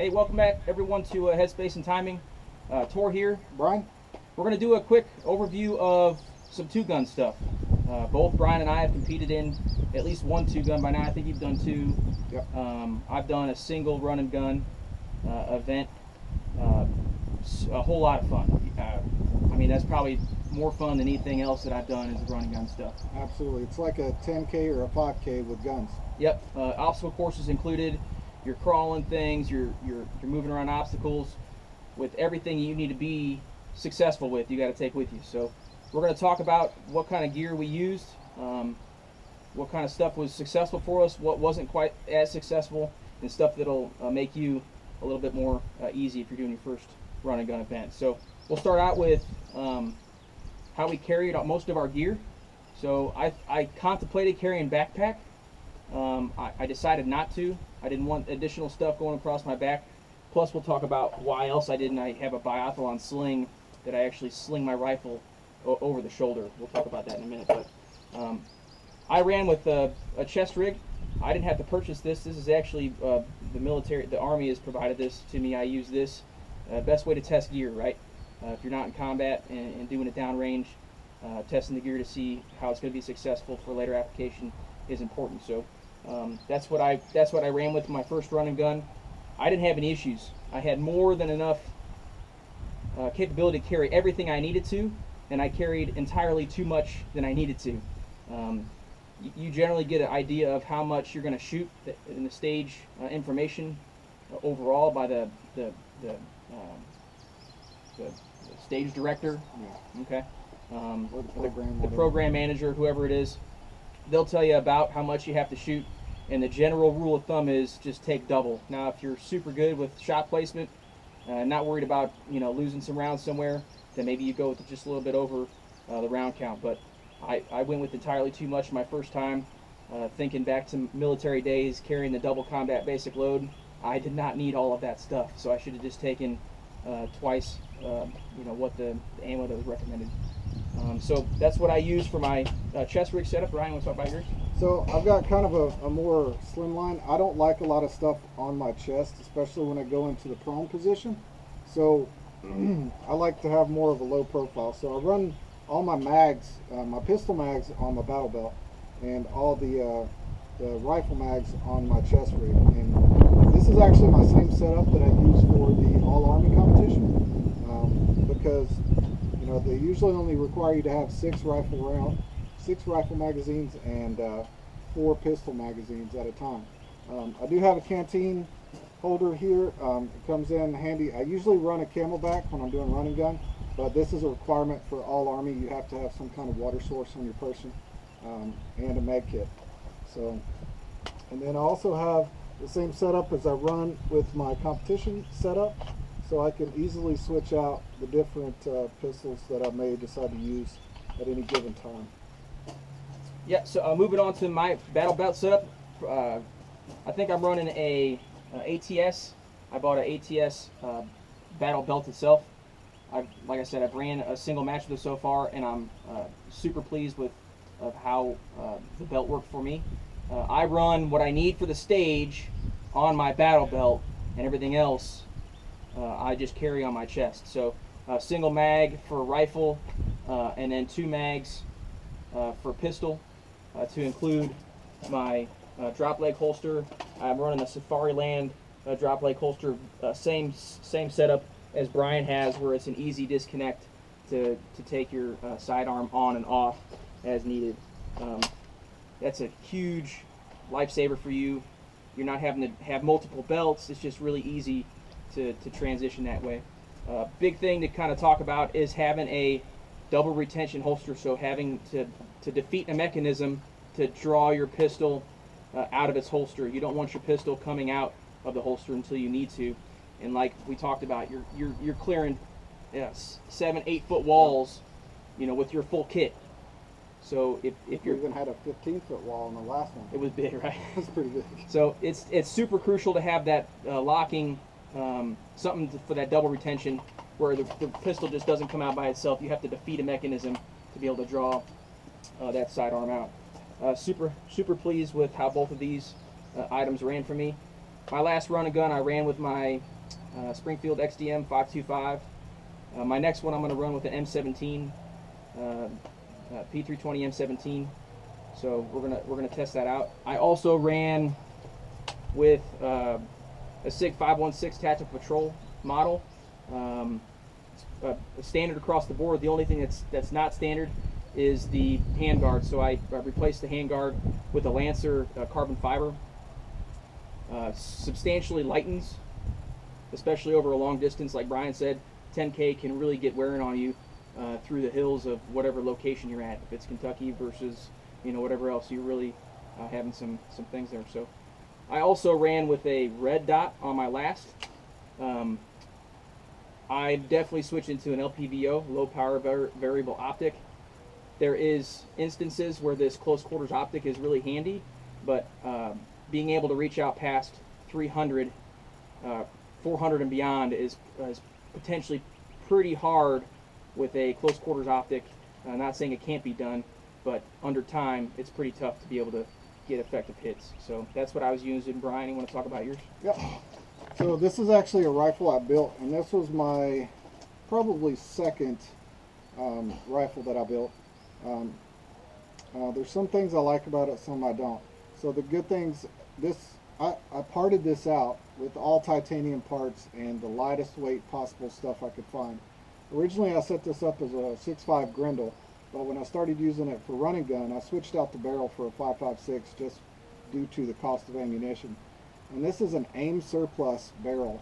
Hey, welcome back everyone to Headspace and Timing. Tor here. Brian? We're going to do a quick overview of some two-gun stuff. Both Brian and I have competed in at least one two-gun by now. I think you've done two. Yep. I've done a single run and gun event. A whole lot of fun. I mean, that's probably more fun than anything else that I've done is the run and gun stuff. Absolutely. It's like a 10K or a 5K with guns. Yep. Obstacle courses included. You're crawling things. You're moving around obstacles with everything you need to be successful with. You got to take with you. So we're going to talk about what kind of gear we used, what kind of stuff was successful for us, what wasn't quite as successful, and stuff that'll make you a little bit more easy if you're doing your first run and gun event. So we'll start out with how we carried most of our gear. So I contemplated carrying backpack. I decided not to. I didn't want additional stuff going across my back. Plus, we'll talk about why else I didn't. I have a biathlon sling that I actually sling my rifle over the shoulder. We'll talk about that in a minute. But I ran with a chest rig. I didn't have to purchase this. This is actually the military, the Army has provided this to me. I use this. Best way to test gear, right? If you're not in combat and doing it downrange, testing the gear to see how it's going to be successful for later application is important. So that's what I ran with my first run and gun. I didn't have any issues. I had more than enough capability to carry everything I needed to, and I carried entirely too much than I needed to. You generally get an idea of how much you're going to shoot in the stage information overall by the stage director. Yeah. Okay. Or the program manager, whoever it is. They'll tell you about how much you have to shoot, and the general rule of thumb is just take double. Now, if you're super good with shot placement, not worried about losing some rounds somewhere, then maybe you go with just a little bit over the round count. But I went with entirely too much my first time. Thinking back to military days, carrying the double combat basic load, I did not need all of that stuff. So I should have just taken twice, what the ammo that was recommended. So that's what I use for my chest rig setup. Ryan, want to talk about yours? So I've got kind of a more slimline. I don't like a lot of stuff on my chest, especially when I go into the prone position. So I like to have more of a low profile. So I run all my mags, my pistol mags on my battle belt, and all the rifle mags on my chest rig. And this is actually my same setup that I use for the All Army competition, because they usually only require you to have six rifle magazines and 4 pistol magazines at a time. I do have a canteen holder here. It comes in handy. I usually run a Camelback when I'm doing run and gun, but this is a requirement for all Army. You have to have some kind of water source on your person, and a med kit. So, and then I also have the same setup as I run with my competition setup, so I can easily switch out the different pistols that I may decide to use at any given time. Yeah, so moving on to my battle belt setup. I think I'm running a ATS. I bought an ATS battle belt itself. Like I said, I've ran a single match with it so far, and I'm super pleased with how the belt worked for me. I run what I need for the stage on my battle belt, and everything else I just carry on my chest. So single mag for rifle, and then 2 mags for pistol, to include my drop leg holster. I'm running a Safariland drop leg holster, same setup as Brian has, where it's an easy disconnect to take your sidearm on and off as needed. That's a huge lifesaver for you. You're not having to have multiple belts. It's just really easy to transition that way. Big thing to kind of talk about is having a double retention holster, so having to defeat a mechanism to draw your pistol out of its holster. You don't want your pistol coming out of the holster until you need to, and like we talked about, you're clearing 7-8 foot walls, with your full kit. So if You even had a 15-foot wall on the last one. it was big, right? That's pretty big. So it's super crucial to have that locking, something for that double retention, where the pistol just doesn't come out by itself. You have to defeat a mechanism to be able to draw that sidearm out. Super pleased with how both of these items ran for me. My last run and gun I ran with my Springfield XDM 525. My next one I'm going to run with an M17, P320 M17. So we're gonna test that out. I also ran with a SIG 516 Tactical Patrol model. Standard across the board. The only thing that's not standard is the handguard. So I replaced the handguard with a Lancer carbon fiber. Substantially lightens, especially over a long distance. Like Brian said, 10K can really get wearing on you through the hills of whatever location you're at. If it's Kentucky versus whatever else, you're really having some things there. So I also ran with a red dot on my last. I definitely switched into an LPVO, low power variable optic. There is instances where this close quarters optic is really handy, but being able to reach out past 300, 400 and beyond is potentially pretty hard with a close quarters optic. Not saying it can't be done, but under time, it's pretty tough to be able to get effective hits. So that's what I was using. Brian, you want to talk about yours? Yep. So this is actually a rifle I built, and this was my probably second rifle that I built. There's some things I like about it, some I don't. So the good things, I parted this out with all titanium parts and the lightest weight possible stuff I could find. Originally I set this up as a 6.5 Grendel, but when I started using it for running gun, I switched out the barrel for a 5.56 just due to the cost of ammunition. And this is an AIM surplus barrel,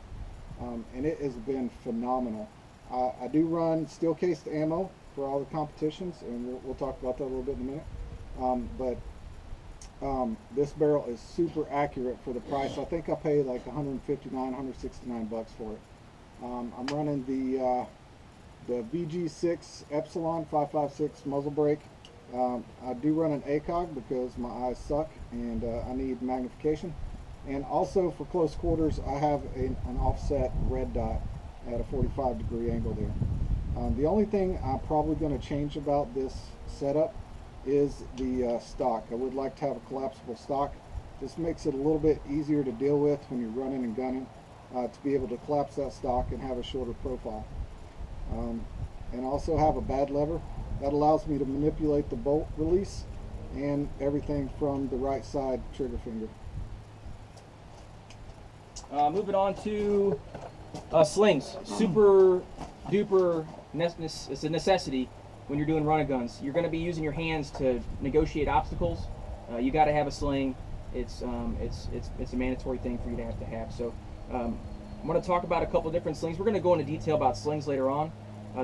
and it has been phenomenal. I do run steel cased ammo for all the competitions, and we'll talk about that a little bit in a minute. This barrel is super accurate for the price. I think I paid like 159, 169 bucks for it. I'm running the VG6 Epsilon 5.56 muzzle brake. I do run an ACOG because my eyes suck and I need magnification. And also for close quarters, I have an offset red dot at a 45-degree angle there. The only thing I'm probably going to change about this setup is the stock. I would like to have a collapsible stock. This makes it a little bit easier to deal with when you're running and gunning, to be able to collapse that stock and have a shorter profile. And also have a bad lever that allows me to manipulate the bolt release and everything from the right side trigger finger. Moving on to slings. Super duper it's a necessity when you're doing run and guns. You're going to be using your hands to negotiate obstacles. You got to have a sling. It's a mandatory thing for you to have. So I'm going to talk about a couple different slings. We're going to go into detail about slings later on.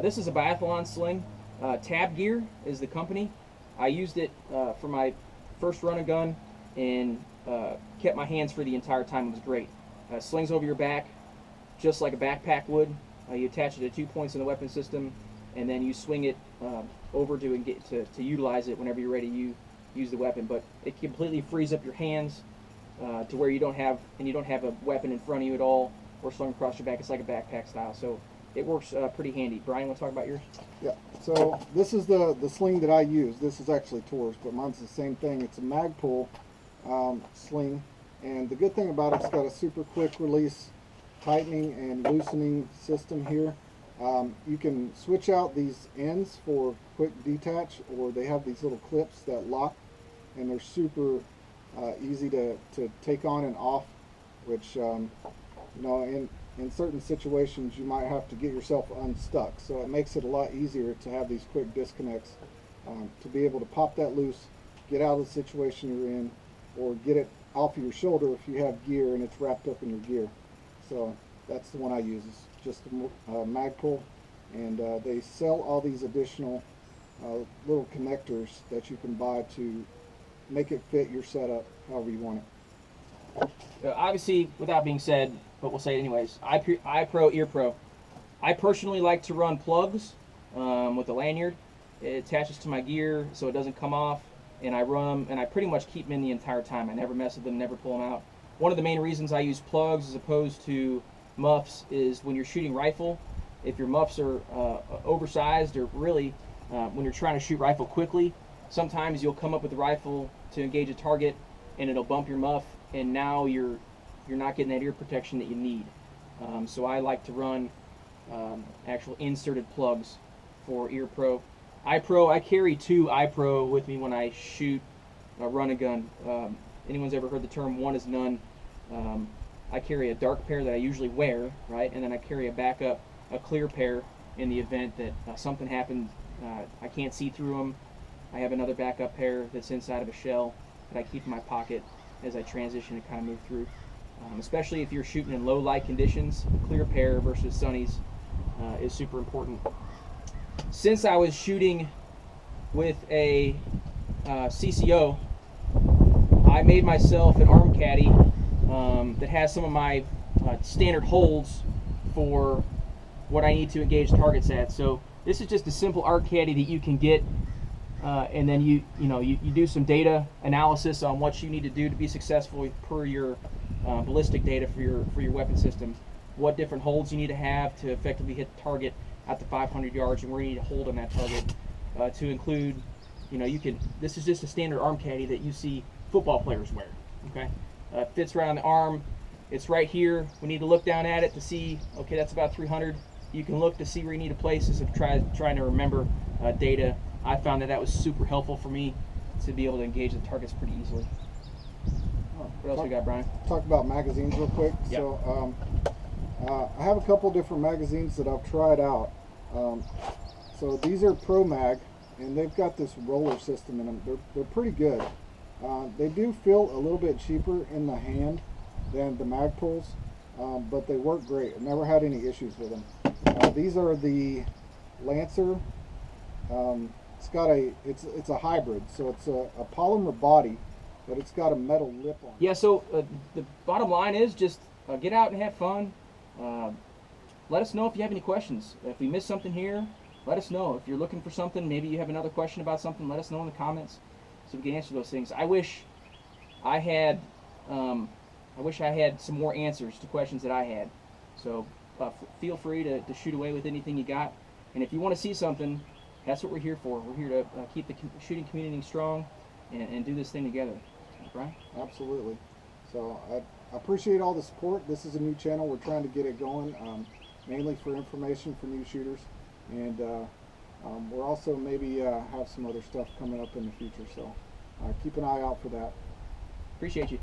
This is a biathlon sling. Tab Gear is the company. I used it for my first run and gun and kept my hands free the entire time. It was great. Slings over your back just like a backpack would. You attach it to 2 points in the weapon system, and then you swing it over to utilize it whenever you're ready to use the weapon. But it completely frees up your hands to where you don't have a weapon in front of you at all or slung across your back. It's like a backpack style. So it works pretty handy. Brian, want to talk about yours? Yeah. So this is the sling that I use. This is actually Tor's, but mine's the same thing. It's a Magpul sling, and the good thing about it's got a super quick release tightening and loosening system here. You can switch out these ends for quick detach, or they have these little clips that lock, and they're super easy to take on and off, which in certain situations you might have to get yourself unstuck. So it makes it a lot easier to have these quick disconnects, to be able to pop that loose, get out of the situation you're in, or get it off of your shoulder if you have gear and it's wrapped up in your gear. So that's the one I use. It's just a Magpul, and they sell all these additional little connectors that you can buy to make it fit your setup however you want it. Obviously, without being said, but we'll say it anyways, eye pro, ear pro. I personally like to run plugs with a lanyard. It attaches to my gear so it doesn't come off, and I run them, and I pretty much keep them in the entire time. I never mess with them, never pull them out. One of the main reasons I use plugs as opposed to muffs is when you're shooting rifle, if your muffs are oversized, or really when you're trying to shoot rifle quickly, sometimes you'll come up with the rifle to engage a target and it'll bump your muff, and now you're you're not getting that ear protection that you need. So I like to run actual inserted plugs for ear pro. I carry 2 iPro with me when I shoot run a gun. Anyone's ever heard the term one is none? I carry a dark pair that I usually wear, right? And then I carry a backup, a clear pair in the event that something happened. I can't see through them. I have another backup pair that's inside of a shell that I keep in my pocket as I transition and kind of move through. Especially if you're shooting in low light conditions, a clear pair versus sunnies is super important. Since I was shooting with a CCO, I made myself an arm caddy that has some of my standard holds for what I need to engage targets at. So this is just a simple arc caddy that you can get, and then you do some data analysis on what you need to do to be successful per your ballistic data for your weapon system. What different holds you need to have to effectively hit the target at the 500 yards, and where you need to hold on that target. To include, this is just a standard arm caddy that you see football players wear. Okay, fits right on the arm. It's right here. We need to look down at it to see. Okay, that's about 300. You can look to see where you need to place this. Of trying to remember data. I found that was super helpful for me to be able to engage the targets pretty easily. What else we got, Brian? Talk about magazines real quick. Yep. So I have a couple different magazines that I've tried out. So these are Pro Mag, and they've got this roller system in them. They're pretty good. They do feel a little bit cheaper in the hand than the Magpuls, but they work great. I've never had any issues with them. These are the Lancer. It's a hybrid, so it's a polymer body, but it's got a metal lip on it. Yeah, so the bottom line is just get out and have fun. Let us know if you have any questions. If we missed something here, let us know. If you're looking for something, maybe you have another question about something, let us know in the comments so we can answer those things. I wish I had some more answers to questions that I had. So feel free to shoot away with anything you got. And if you want to see something, that's what we're here for. We're here to keep the shooting community strong and do this thing together. Right? Absolutely. So I appreciate all the support. This is a new channel. We're trying to get it going, mainly for information for new shooters. And we'll also maybe have some other stuff coming up in the future. So keep an eye out for that. Appreciate you.